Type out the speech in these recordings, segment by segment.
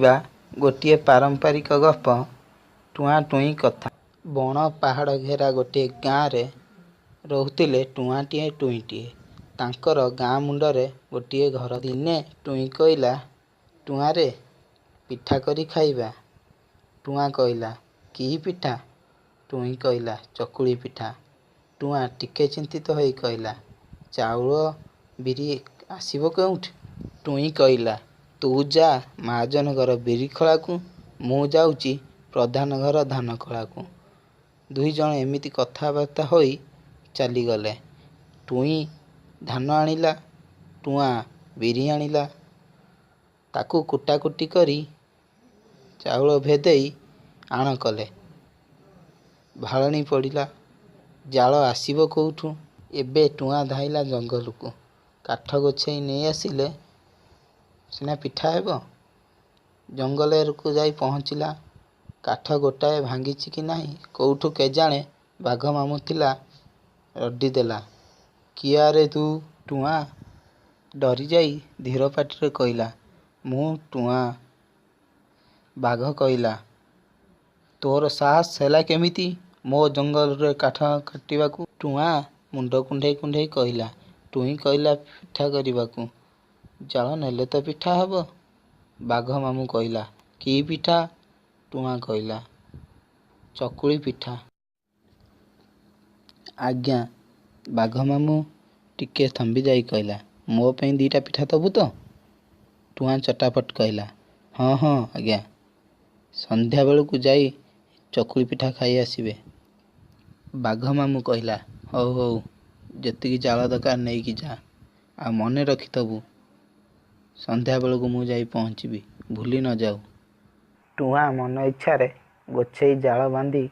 ବା ଗୋଟିଏ ପାରମ୍ପରିକ ଗପ ଟୁଆଁ ଟୁଇଁ କଥା। ବଣ ପାହାଡ଼ ଘେରା ଗୋଟିଏ ଗାଁରେ ରହୁଥିଲେ ଟୁଆଁଟିଏ ଟୁଇଁଟିଏ। ତାଙ୍କର ଗାଁ ମୁଣ୍ଡରେ ଗୋଟିଏ ଘର। ଦିନେ ଟୁଇଁ କହିଲା, ଟୁଆଁରେ ପିଠା କରି ଖାଇବା। ଟୁଆଁ କହିଲା, କି ପିଠା? ଟୁଇଁ କହିଲା, ଚକୁଳି ପିଠା। ଟୁଆଁ ଟିକେ ଚିନ୍ତିତ ହୋଇ କହିଲା, ଚାଉଳ ବିରି ଆସିବ କେଉଁଠୁ? ଟୁଇଁ କହିଲା, ତୁ ଯା ମହାଜନ ଘର ବିରି ଖଳାକୁ, ମୁଁ ଯାଉଛି ପ୍ରଧାନ ଘର ଧାନ ଖଳାକୁ। ଦୁଇଜଣ ଏମିତି କଥାବାର୍ତ୍ତା ହୋଇ ଚାଲିଗଲେ। ଟୁଇଁ ଧାନ ଆଣିଲା, ଟୁଆଁ ବିରି ଆଣିଲା। ତାକୁ କୁଟାକୁଟି କରି ଚାଉଳ ଭେଦେଇ ଆଣ କଲେ। ଭାଳଣି ପଡ଼ିଲା, ଜାଳ ଆସିବ କୋଉଠୁ? ଏବେ ଟୁଆଁ ଧାଇଁଲା ଜଙ୍ଗଲକୁ। କାଠ ଗୋଛେଇ ନେଇ ଆସିଲେ ସିନା ପିଠା ହେବ। ଜଙ୍ଗଲକୁ ଯାଇ ପହଞ୍ଚିଲା। କାଠ ଗୋଟାଏ ଭାଙ୍ଗିଛି କି ନାହିଁ କୋଉଠୁ କେଜାଣେ ବାଘ ମାମୁଁ ଥିଲା ରଡ଼ି ଦେଲା। କିଏ ଆରେ ତୁ? ଟୁଆଁ ଡରିଯାଇ ଧୀର ପାଟିରେ କହିଲା, ମୁଁ ଟୁଆଁ। ବାଘ କହିଲା, ତୋର ସାହସ ହେଲା କେମିତି ମୋ ଜଙ୍ଗଲରେ କାଠ କାଟିବାକୁ? ଟୁଆଁ ମୁଣ୍ଡ କୁଣ୍ଡେଇ କୁଣ୍ଡେଇ କହିଲା। ଟୁଇଁ କହିଲା, ପିଠା କରିବାକୁ। ଜାଳ ନେଲେ ତ ପିଠା ହେବ। ବାଘ ମାମୁଁ କହିଲା, କି ପିଠା? ଟୁଆଁ କହିଲା, ଚକୁଳି ପିଠା। ଆଜ୍ଞା। ବାଘ ମାମୁଁ ଟିକେ ଥମ୍ବିଯାଇ କହିଲା, ମୋ ପାଇଁ ଦିଟା ପିଠା ଦବୁ ତ? ଟୁଆଁ ଚଟାପଟ କହିଲା, ହଁ ହଁ ଆଜ୍ଞା। ସନ୍ଧ୍ୟା ବେଳକୁ ଯାଇ ଚକୁଳି ପିଠା ଖାଇ ଆସିବେ। ବାଘ ମାମୁଁ କହିଲା, ହଉ ହଉ, ଯେତିକି ଜାଳ ଦରକାର ନେଇକି ଯା। ଆଉ ମନେ ରଖିଥବୁ, ସନ୍ଧ୍ୟା ବେଳକୁ ମୁଁ ଯାଇ ପହଞ୍ଚିବି, ଭୁଲି ନ ଯାଉ। ଟୁଆଁ ମନ ଇଚ୍ଛାରେ ଗୋଛେଇ ଜାଳ ବାନ୍ଧି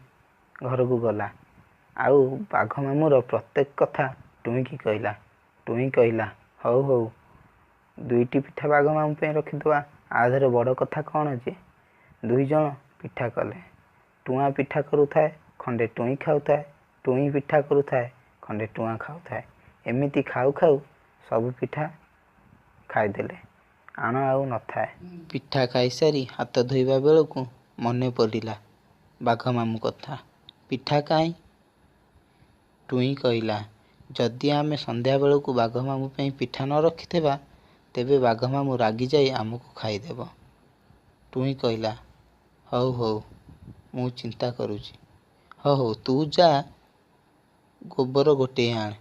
ଘରକୁ ଗଲା। ଆଉ ବାଘ ମାମୁଁର ପ୍ରତ୍ୟେକ କଥା ଟୁଇଁକି କହିଲା। ଟୁଇଁ କହିଲା, ହଉ ହଉ, ଦୁଇଟି ପିଠା ବାଘ ମାମୁଁ ପାଇଁ ରଖିଦେବା। ଆ ଦେହରେ ବଡ଼ କଥା କ'ଣ ଯେ? ଦୁଇଜଣ ପିଠା କଲେ। ଟୁଆଁ ପିଠା କରୁଥାଏ, ଖଣ୍ଡେ ଟୁଇଁ ଖାଉଥାଏ। ଟୁଇଁ ପିଠା କରୁଥାଏ, ଖଣ୍ଡେ ଟୁଆଁ ଖାଉଥାଏ। ଏମିତି ଖାଉ ଖାଉ ସବୁ ପିଠା ଖାଇଦେଲେ। ଆଣ ଆଉ ନଥାଏ। ପିଠା ଖାଇସାରି ହାତ ଧୋଇବା ବେଳକୁ ମନେ ପଡ଼ିଲା ବାଘ ମାମୁଁ କଥା। ପିଠା କାହିଁ? ଟୁଇଁ କହିଲା, ଯଦି ଆମେ ସନ୍ଧ୍ୟା ବେଳକୁ ବାଘ ମାମୁଁ ପାଇଁ ପିଠା ନ ରଖିଥିବା, ତେବେ ବାଘ ମାମୁଁ ରାଗିଯାଇ ଆମକୁ ଖାଇଦେବ। ଟୁଇଁ କହିଲା, ହଉ ହଉ, ମୁଁ ଚିନ୍ତା କରୁଛି। ହଉ ହଉ, ତୁ ଯା ଗୋବର ଗୋଟେଇ ଆଣ,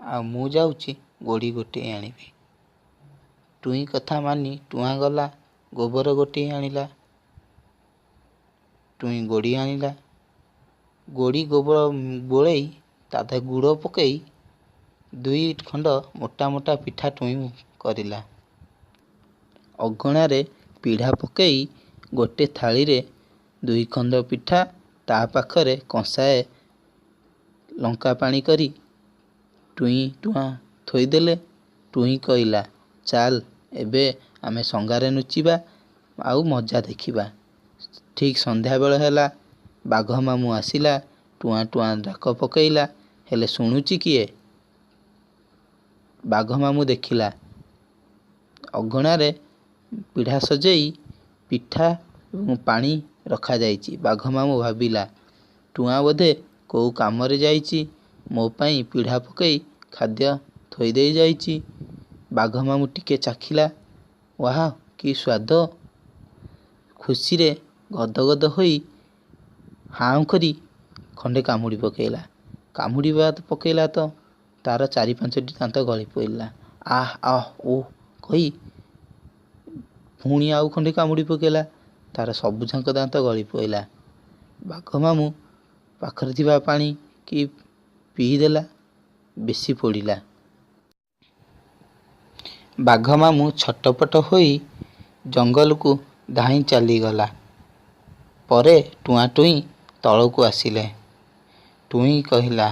ଆଉ ମୁଁ ଯାଉଛି ଗୋଡ଼ି ଗୋଟେଇ ଆଣିବି। ଟୁଇଁ କଥା ମାନି ଟୁଆଁ ଗଲା, ଗୋବର ଗୋଟେଇ ଆଣିଲା। ଟୁଇଁ ଗୋଡ଼ି ଆଣିଲା। ଗୋଡ଼ି ଗୋବର ଗୋଳେଇ ତା ଦେହରେ ଗୁଡ଼ ପକେଇ ଦୁଇ ଖଣ୍ଡ ମୋଟା ମୋଟା ପିଠା ଟୁଇଁ କରିଲା। ଅଗଣାରେ ପିଢ଼ା ପକେଇ ଗୋଟେ ଥାଳିରେ ଦୁଇ ଖଣ୍ଡ ପିଠା, ତା ପାଖରେ କଂସାଏ ଲଙ୍କା ପାଣି କରି ଟୁଇଁ ଟୁଆଁ ଥୋଇଦେଲେ। ଟୁଇଁ କହିଲା, ଚାଲ ଏବେ ଆମେ ସଙ୍ଗାରେ ନୁଚିବା, ଆଉ ମଜା ଦେଖିବା। ଠିକ୍ ସନ୍ଧ୍ୟାବେଳ ହେଲା। ବାଘ ମାମୁଁ ଆସିଲା। ଟୁଆଁ ଟୁଆଁ ଡାକ ପକେଇଲା, ହେଲେ ଶୁଣୁଛି କିଏ? ବାଘ ମାମୁଁ ଦେଖିଲା ଅଗଣାରେ ପିଢ଼ା ସଜେଇ ପିଠା ଏବଂ ପାଣି ରଖାଯାଇଛି। ବାଘ ମାମୁଁ ଭାବିଲା, ଟୁଆଁ ବୋଧେ କୋଉ କାମରେ ଯାଇଛି, ମୋ ପାଇଁ ପିଢ଼ା ପକେଇ ଖାଦ୍ୟ ଥୋଇଦେଇ ଯାଇଛି। ବାଘ ମାମୁଁ ଟିକେ ଚାଖିଲା, ୱାଃ କି ସ୍ୱାଦ! ଖୁସିରେ ଗଦଗଦ ହୋଇ ହାଉଁ କରି ଖଣ୍ଡେ କାମୁଡ଼ି ପକେଇଲା। କାମୁଡ଼ିବା ପକେଇଲା ତ ତାର 4-5ଟି ଦାନ୍ତ ଗଳି ପଡ଼ିଲା। ଆଃ ଆଃ ଓଃ କହି ପୁଣି ଆଉ ଖଣ୍ଡେ କାମୁଡ଼ି ପକେଇଲା। ତାର ସବୁଯାକ ଦାନ୍ତ ଗଳି ପଡ଼ିଲା। ବାଘ ମାମୁଁ ପାଖରେ ଥିବା ପାଣି କି ପିଇଦେଲା, ବେଶି ପୋଡ଼ିଲା। ବାଘ ମାମୁଁ ଛଟପଟ ହୋଇ ଜଙ୍ଗଲକୁ ଧାଇଁ ଚାଲିଗଲା। ପରେ ଟୁଆଁ ଟୁଇଁ ତଳକୁ ଆସିଲେ। ଟୁଇଁ କହିଲା,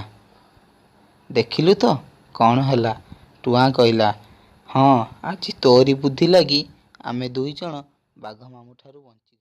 ଦେଖିଲୁ ତ କ'ଣ ହେଲା? ଟୁଆଁ କହିଲା, ହଁ, ଆଜି ତୋରି ବୁଦ୍ଧି ଲାଗି ଆମେ ଦୁଇଜଣ ବାଘ ମାମୁଁ ଠାରୁ ବଞ୍ଚିଗଲୁ।